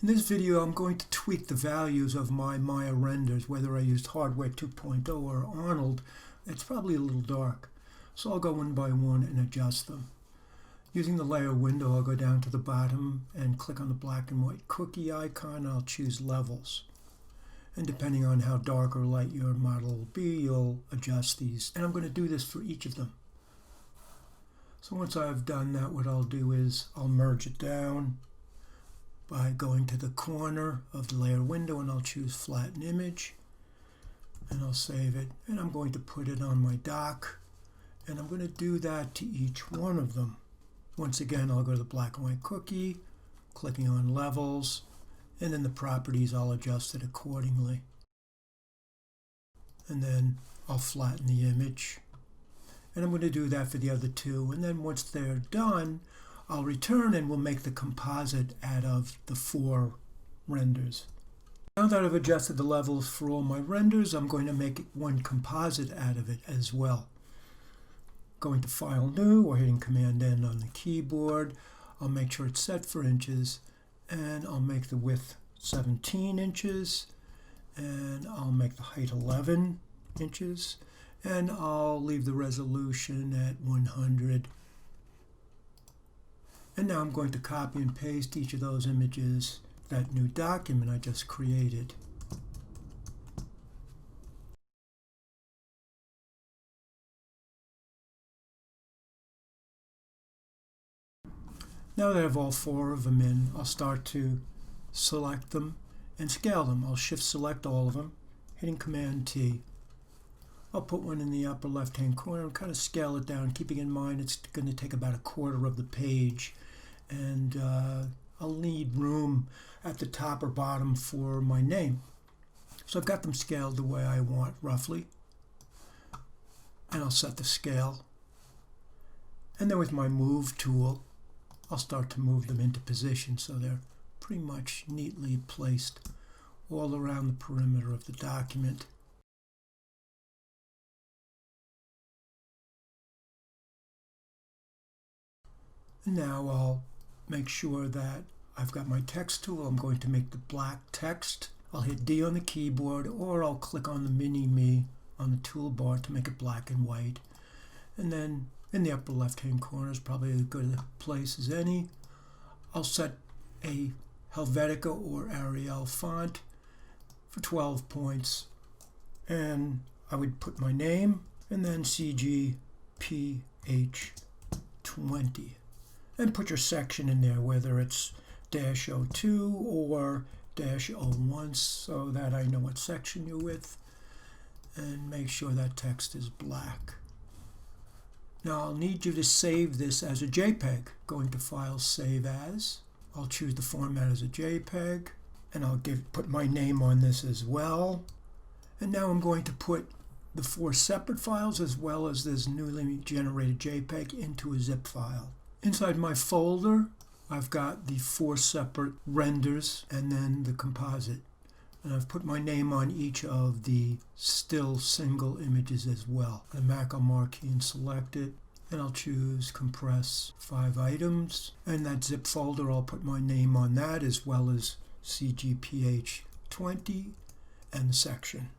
In this video, I'm going to tweak the values of my Maya renders, whether I used Hardware 2.0 or Arnold. It's probably a little dark, so I'll go one by one and adjust them. Using the layer window, I'll go down to the bottom and click on the black and white cookie icon. I'll choose levels. And depending on how dark or light your model will be, you'll adjust these. And I'm going to do this for each of them. So once I've done that, what I'll do is I'll merge it down by going to the corner of the layer window, and I'll choose Flatten Image, and I'll save it. And I'm going to put it on my dock, and I'm going to do that to each one of them. Once again, I'll go to the black and white cookie, clicking on Levels, and in the properties I'll adjust it accordingly. And then I'll flatten the image. And I'm going to do that for the other two. And then once they're done, I'll return and we'll make the composite out of the 4 renders. Now that I've adjusted the levels for all my renders, I'm going to make one composite out of it as well. Going to File New or hitting Command N on the keyboard, I'll make sure it's set for inches, and I'll make the width 17 inches, and I'll make the height 11 inches, and I'll leave the resolution at 100. And now I'm going to copy and paste each of those images, that new document I just created. Now that I have all 4 of them in, I'll start to select them and scale them. I'll shift select all of them, hitting Command T. I'll put one in the upper left hand corner and kind of scale it down, keeping in mind it's going to take about 1/4 of the page. And I'll need room at the top or bottom for my name. So I've got them scaled the way I want, roughly. And I'll set the scale. And then with my Move tool, I'll start to move them into position so they're pretty much neatly placed all around the perimeter of the document. And now I'll make sure that I've got my text tool. I'm going to make the black text. I'll hit D on the keyboard, or I'll click on the mini-me on the toolbar to make it black and white. And then in the upper left-hand corner is probably as good a place as any. I'll set a Helvetica or Arial font for 12 points. And I would put my name and then CGPH20. And put your section in there, whether it's -02 or -01, so that I know what section you're with. And make sure that text is black. Now I'll need you to save this as a JPEG. Going to File, Save As. I'll choose the format as a JPEG, and I'll put my name on this as well. And now I'm going to put the 4 separate files as well as this newly generated JPEG into a zip file. Inside my folder, I've got the 4 separate renders and then the composite. And I've put my name on each of the still single images as well. On the Mac, I'll marquee and select it, and I'll choose Compress 5 items. And that zip folder, I'll put my name on that as well as CGPH20 and the section.